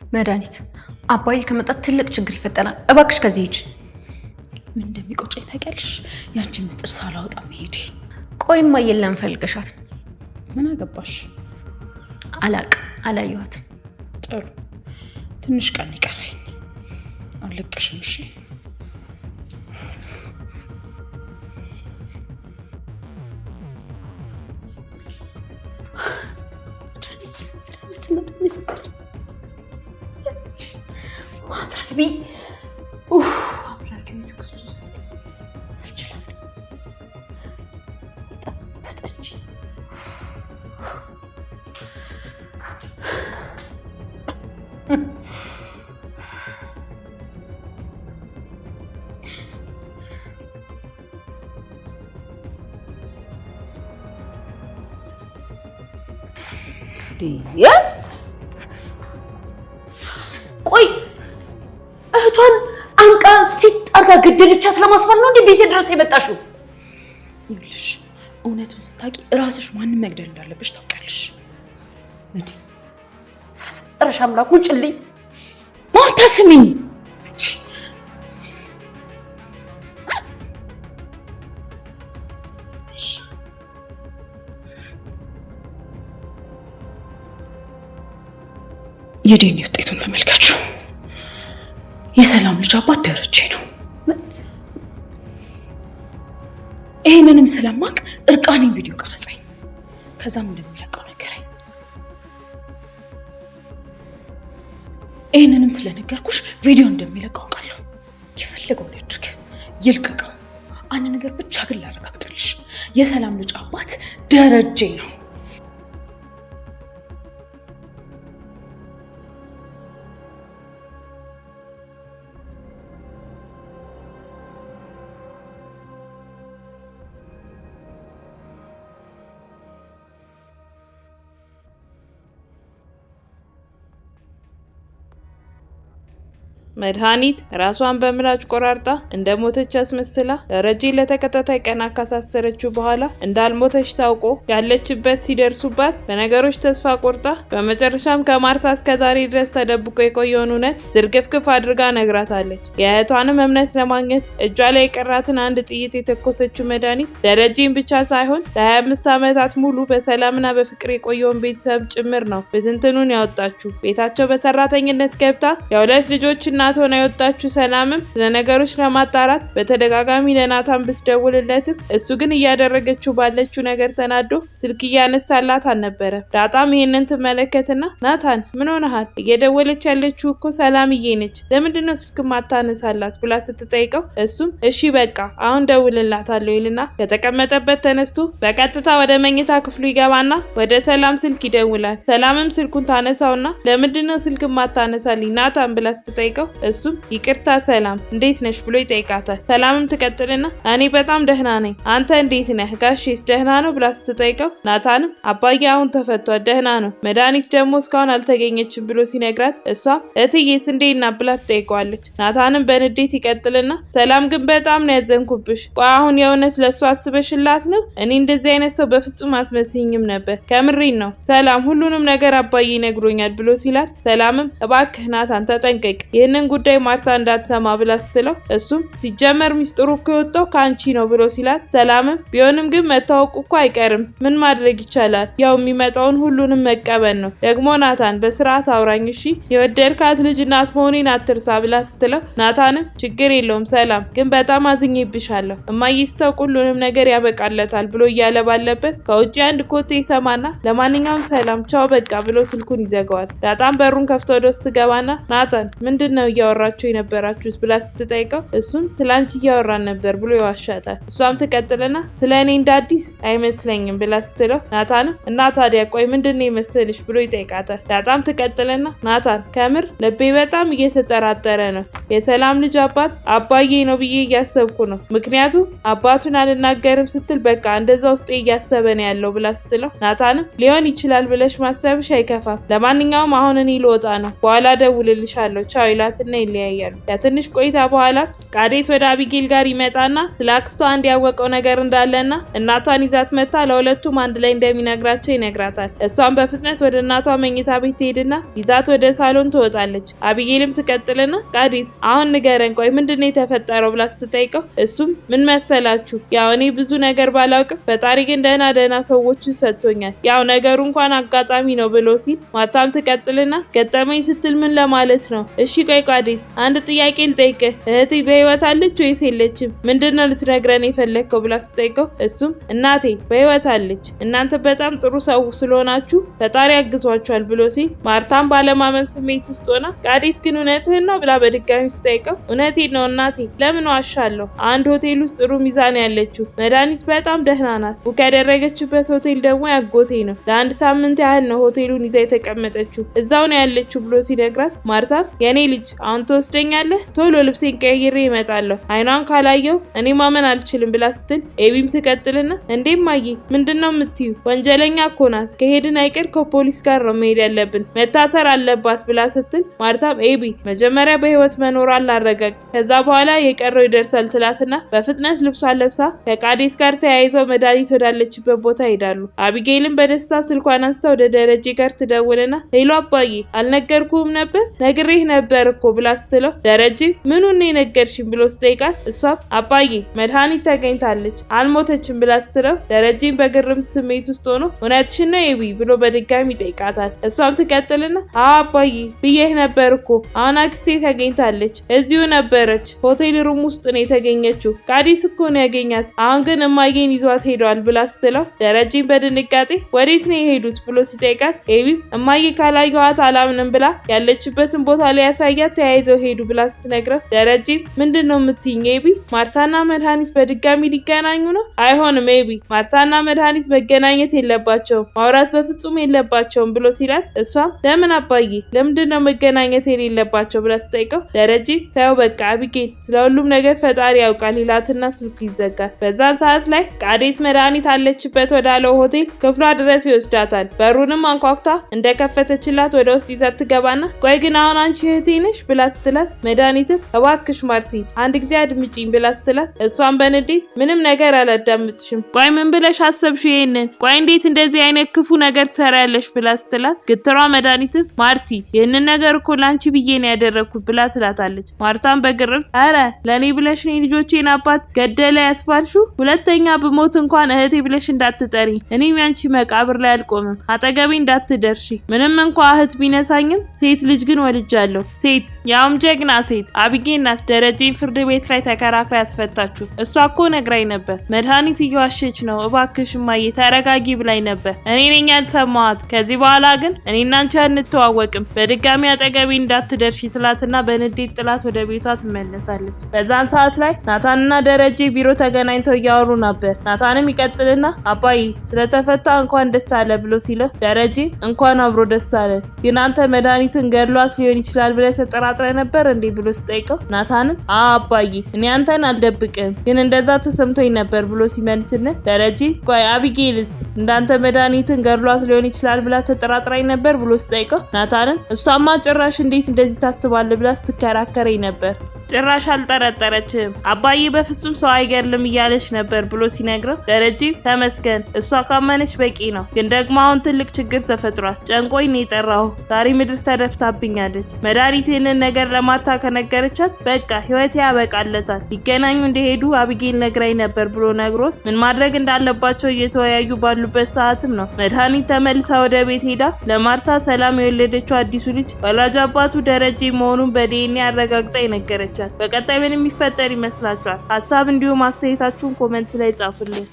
መድኃኒት አባዬ ከመጣ ትልቅ ችግር ይፈጠራል። እባክሽ ከዚህ ሂጂ። ምን እንደሚቆጨኝ ታውቂያለሽ? ያንቺ ምስጢር ሳላወጣ መሄዴ። ቆይማ የለም ፈልገሻት። ምን አገባሽ? አላየኋትም። ጥሩ ትንሽ ቀን ይቀረኝ። አልለቅሽም። እሺ ማትረቢ አምላኬ ክርስቶስ ይችላል። ጠበጠች ቆይ እህቷን አንቃ ሲጣርጋ ገደለቻት ለማስባል ነው እንዴ ቤቴ ድረስ የመጣሽው? ይኸውልሽ እውነቱን ስታቂ ራስሽ ማንን መግደል እንዳለብሽ ታውቂያለሽ። እንዴ ሳፈጠረሽ አምላክ ውጭልኝ። ማርታ ስሚኝ። የዲኤንኤ ውጤቱን ተመልከቹ። የሰላም ልጅ አባት ደረጀ ነው። ይሄንንም ስለማቅ እርቃኔን ቪዲዮ ቀረጸኝ። ከዛም እንደሚለቀው ነገረኝ። ይሄንንም ስለነገርኩሽ ቪዲዮ እንደሚለቀው አውቃለሁ። የፈለገውን ያድርግ ይልቀቀው። አንድ ነገር ብቻ ግን ላረጋግጥልሽ፣ የሰላም ልጅ አባት ደረጀ ነው። መድኃኒት ራሷን በምላጭ ቆራርጣ እንደሞተች አስመስላ ደረጀን ለተከታታይ ቀን ካሳሰረችው በኋላ እንዳልሞተች ታውቆ ያለችበት ሲደርሱባት በነገሮች ተስፋ ቆርጣ በመጨረሻም ከማርታ እስከዛሬ ድረስ ተደብቆ የቆየውን እውነት ዝርግፍግፍ አድርጋ ነግራታለች። የእህቷንም እምነት ለማግኘት እጇ ላይ የቀራትን አንድ ጥይት የተኮሰችው መድኃኒት ደረጀን ብቻ ሳይሆን ለ25 ዓመታት ሙሉ በሰላምና በፍቅር የቆየውን ቤተሰብ ጭምር ነው በትንትኑን ያወጣችው። ቤታቸው በሰራተኝነት ገብታ የሁለት ልጆች እናት ሆና የወጣችው ሰላምም ለነገሮች ለማጣራት በተደጋጋሚ ለናታን ብትደውልለትም እሱ ግን እያደረገችው ባለችው ነገር ተናዶ ስልክ እያነሳላት አልነበረ። ዳጣም ይሄንን ትመለከትና ናታን ምን ሆነሃል? እየደወለች ያለችው እኮ ሰላምዬ ነች፣ ለምንድነው ስልክ ማታነሳላት ብላ ስትጠይቀው እሱም እሺ በቃ አሁን ደውልላታለሁ ይልና ከተቀመጠበት ተነስቶ በቀጥታ ወደ መኝታ ክፍሉ ይገባና ወደ ሰላም ስልክ ይደውላል። ሰላምም ስልኩን ታነሳውና ለምንድነው ስልክ ማታነሳልኝ ናታን ብላ ስትጠይቀው እሱም ይቅርታ ሰላም እንዴት ነሽ ብሎ ይጠይቃታል። ሰላምም ትቀጥልና እኔ በጣም ደህና ነኝ፣ አንተ እንዴት ነህ? ጋሼስ ደህና ነው ብላ ስትጠይቀው ናታንም አባዬ አሁን ተፈቷል፣ ደህና ነው፣ መድኃኒት ደግሞ እስካሁን አልተገኘችም ብሎ ሲነግራት እሷም እትዬስ እንዴት ናት ብላ ትጠይቀዋለች። ናታንም በንዴት ይቀጥልና ሰላም ግን በጣም ነው ያዘንኩብሽ። ቆይ አሁን የእውነት ለእሱ አስበሽላት ነው? እኔ እንደዚህ አይነት ሰው በፍጹም አትመስይኝም ነበር፣ ከምሬን ነው ሰላም፣ ሁሉንም ነገር አባዬ ነግሮኛል ብሎ ሲላት ሰላምም እባክህ ናታን ተጠንቀቅ፣ ይህንን ጉዳይ ማርታ እንዳትሰማ ብላ ስትለው እሱም ሲጀመር ሚስጥሩ እኮ የወጣው ከአንቺ ነው ብሎ ሲላት ሰላምም ቢሆንም ግን መታወቁ እኮ አይቀርም፣ ምን ማድረግ ይቻላል፣ ያው የሚመጣውን ሁሉንም መቀበል ነው። ደግሞ ናታን በስርዓት አውራኝ እሺ፣ የወደድካት ልጅ እናት መሆኔን አትርሳ ብላ ስትለው ናታንም ችግር የለውም ሰላም፣ ግን በጣም አዝኜብሻለሁ፣ እማዬ ስታውቅ ሁሉንም ነገር ያበቃለታል ብሎ እያለ ባለበት ከውጭ አንድ ኮቴ ይሰማና ለማንኛውም ሰላም ቻው በቃ ብሎ ስልኩን ይዘጋዋል። ዳጣም በሩን ከፍቶ ወደ ውስጥ ገባና ናታን ምንድነው እያወራችሁ የነበራችሁት ብላ ስትጠይቀው እሱም ስላንቺ እያወራን ነበር ብሎ ይዋሻታል። እሷም ትቀጥልና ስለኔ እንደ አዲስ አይመስለኝም ብላ ስትለው ናታንም እና ታዲያ ቆይ ምንድነው የመሰልሽ ብሎ ይጠይቃታል። ዳጣም ትቀጥልና ናታን ከምር ልቤ በጣም እየተጠራጠረ ነው፣ የሰላም ልጅ አባት አባዬ ነው ብዬ እያሰብኩ ነው፣ ምክንያቱም አባቱን አልናገርም ስትል በቃ እንደዛ ውስጤ እያሰበ ነው ያለው ብላ ስትለው ናታንም ሊሆን ይችላል ብለሽ ማሰብሽ አይከፋም፣ ለማንኛውም አሁን እኔ ልወጣ ነው፣ በኋላ ደውልልሻለሁ ቻው ይላትና ይላትና ይለያያሉ። ከትንሽ ቆይታ በኋላ ቃዴስ ወደ አቢጌል ጋር ይመጣና ስለ አክስቷ አንድ ያወቀው ነገር እንዳለና እናቷን ይዛት መታ ለሁለቱም አንድ ላይ እንደሚነግራቸው ይነግራታል። እሷም በፍጥነት ወደ እናቷ መኝታ ቤት ትሄድና ይዛት ወደ ሳሎን ትወጣለች። አቢጌልም ትቀጥልና ቃዴስ አሁን ንገረን፣ ቆይ ምንድነው የተፈጠረው ብላ ስትጠይቀው እሱም ምን መሰላችሁ፣ ያው እኔ ብዙ ነገር ባላውቅም ፈጣሪ ግን ደህና ሰዎችን ሰጥቶኛል፣ ያው ነገሩ እንኳን አጋጣሚ ነው ብሎ ሲል ማርታም ትቀጥልና ገጠመኝ ስትል ምን ለማለት ነው? እሺ ቆይ ቃዴስ አንድ ጥያቄ ልጠይቅህ፣ እህቴ በህይወት አለች ወይስ የለችም? ምንድነው ልትነግረን የፈለግከው ብላ ስትጠይቀው እሱም እናቴ በህይወት አለች፣ እናንተ በጣም ጥሩ ሰው ስለሆናችሁ ፈጣሪ ያግዟችኋል ብሎ ሲል ማርታም ባለማመን ስሜት ውስጥ ሆና ቃዴስ ግን እውነትህን ነው ብላ በድጋሚ ስትጠይቀው እውነቴን ነው እናቴ፣ ለምን ዋሻለሁ? አንድ ሆቴል ውስጥ ጥሩ ሚዛን ያለችው መድኃኒት በጣም ደህና ናት። ቡክ ያደረገችበት ሆቴል ደግሞ ያጎቴ ነው። ለአንድ ሳምንት ያህል ነው ሆቴሉን ይዛ የተቀመጠችው፣ እዛው ነው ያለችው ብሎ ሲነግራት ማርታም የኔ ልጅ አሁን ትወስደኛለህ? ቶሎ ልብሴን ቀይሬ እመጣለሁ፣ አይኗን ካላየው እኔ ማመን አልችልም ብላ ስትል ኤቢም ትቀጥልና እንዴም ማዬ ምንድነው የምትዩ? ወንጀለኛ እኮ ናት፣ ከሄድን አይቀር ከፖሊስ ጋር ነው መሄድ ያለብን፣ መታሰር አለባት ብላ ስትል ማርታም ኤቢ መጀመሪያ በህይወት መኖሯን ላረጋግጥ፣ ከዛ በኋላ የቀረው ይደርሳል ትላትና በፍጥነት ልብሷን ለብሳ ከቃዴስ ጋር ተያይዘው መድኃኒት ወዳለችበት ቦታ ይሄዳሉ። አቢጌልም በደስታ ስልኳን አንስታ ወደ ደረጀ ጋር ትደውልና ሄሎ አባዬ አልነገርኩም ነበር? ነግሬህ ነበር እኮ ብላ ስትለው ደረጀ ምኑን የነገርሽኝ ብሎ ስጠይቃት እሷም አባዬ መድኃኒት ተገኝታለች አልሞተችም ብላ ስትለው ደረጀን በግርምት ስሜት ውስጥ ሆኖ እውነትሽን ነው ኤቢ ብሎ በድጋሚ ይጠይቃታል። እሷም ትቀጥልና አባዬ ብዬህ ነበር እኮ አሁን አክስቴ ተገኝታለች፣ እዚሁ ነበረች፣ ሆቴል ሩም ውስጥ ነው የተገኘችው፣ ቃዴስ እኮ ነው ያገኛት፣ አሁን ግን እማዬን ይዟት ሄደዋል ብላ ስትለው ደረጀን በድንጋጤ ወዴት ነው የሄዱት ብሎ ሲጠይቃት ኤቢም እማዬ ካላየኋት አላምንም ብላ ያለችበትን ቦታ ላይ ያሳያት ተያይዘው ሄዱ ብላ ስትነግረው ደረጀም ምንድነው የምትይኝ ኤቢ? ማርታና መድኃኒት በድጋሚ ሊገናኙ ነው? አይሆንም ኤቢ፣ ማርታና መድኃኒት መገናኘት የለባቸውም፣ ማውራት በፍጹም የለባቸውም ብሎ ሲላት እሷም ለምን አባዬ ለምንድነው መገናኘት የሌለባቸው ብላ ስትጠይቀው ደረጀም ተው በቃ አቢጌል ስለ ሁሉም ነገር ፈጣሪ ያውቃል ይላትና ስልኩ ይዘጋል። በዛን ሰዓት ላይ ቃዴስ መድኃኒት አለችበት ወዳለው ሆቴል ክፍሏ ድረስ ይወስዳታል። በሩንም አንኳኩታ እንደከፈተችላት ወደ ውስጥ ይዛት ትገባና ቆይ ግን አሁን አንቺ እህቴ ነሽ ብላ ስትላት መድኃኒትም እባክሽ ማርቲ አንድ ጊዜ አድምጪኝ ብላ ስትላት እሷን በንዴት ምንም ነገር አላዳምጥሽም፣ ቆይ ምን ብለሽ አሰብሽ ይሄንን? ቆይ እንዴት እንደዚህ አይነት ክፉ ነገር ትሰሪያለሽ ብላ ስትላት ግትሯ መድኃኒትም ማርቲ ይህንን ነገር እኮ ላንቺ ብዬ ነው ያደረኩት ብላ ትላታለች። ማርታም በግርም አረ ለኔ ብለሽ ነው ልጆቼን አባት ገደለ ያስባልሽው? ሁለተኛ ብሞት እንኳን እህቴ ብለሽ እንዳትጠሪ፣ እኔም ያንቺ መቃብር ላይ አልቆምም፣ አጠገቤ እንዳትደርሺ። ምንም እንኳ እህት ቢነሳኝም ሴት ልጅ ግን ወልጃለሁ፣ ሴት ያውም ጀግና ሴት። አቢጌል ናት ደረጀን ፍርድ ቤት ላይ ተከራክራ ያስፈታችሁ። እሷ እኮ ነግራኝ ነበር መድኃኒት እየዋሸች ነው፣ እባክሽ እማዬ ተረጋጊ ብላኝ ነበር፣ እኔ ነኝ ያልሰማኋት። ከዚህ በኋላ ግን እኔና አንቺ አንተዋወቅም፣ በድጋሚ አጠገቤ እንዳትደርሺ ትላትና በንዴት ጥላት ወደ ቤቷ ትመለሳለች። በዛን ሰዓት ላይ ናታንና ደረጀ ቢሮ ተገናኝተው እያወሩ ነበር። ናታንም ይቀጥልና አባዬ ስለተፈታ እንኳን ደስ አለ ብሎ ሲለው ደረጀ እንኳን አብሮ ደስ አለ፣ ግን አንተ መድኃኒትን ገድሏት ሊሆን ይችላል ብለህ ተጠራጥረ ነበር እንዴ ብሎ ሲጠይቀው ናታንም አባዬ እኔ አንተን አልደብቅም፣ ግን እንደዛ ተሰምቶኝ ነበር ብሎ ሲመልስልን ደረጀ ቆይ አቢጌልስ እንዳንተ መድኃኒትን ገድሏት ሊሆን ይችላል ብላ ተጠራጥራኝ ነበር ብሎ ሲጠይቀው ናታንም እሷማ ጭራሽ እንዴት እንደዚህ ታስባለህ ብላ ስትከራከረኝ ነበር፣ ጭራሽ አልጠረጠረችም፣ አባዬ በፍጹም ሰው አይገድልም እያለች ነበር ብሎ ሲነግረው ደረጀ ተመስገን እሷ ካመነች በቂ ነው፣ ግን ደግሞ አሁን ትልቅ ችግር ተፈጥሯል፣ ጨንቆኝ ነው የጠራሁ፣ ዛሬ ምድር ተደፍታብኛለች። መድኃኒት ይህንን ነገር ለማርታ ከነገረቻት በቃ ህይወት ያበቃለታል። ሊገናኙ እንደሄዱ አቢጌል ነግራኝ ነበር ብሎ ነግሮት ምን ማድረግ እንዳለባቸው እየተወያዩ ባሉበት ሰዓትም ነው መድኃኒት ተመልሳ ወደ ቤት ሄዳ ለማርታ ሰላም የወለደችው አዲሱ ልጅ ወላጅ አባቱ ደረጀ መሆኑን በዲኤንኤ አረጋግጣ የነገረቻት። በቀጣይ ምን የሚፈጠር ይመስላችኋል? ሀሳብ እንዲሁም አስተያየታችሁን ኮሜንት ላይ ጻፉልኝ።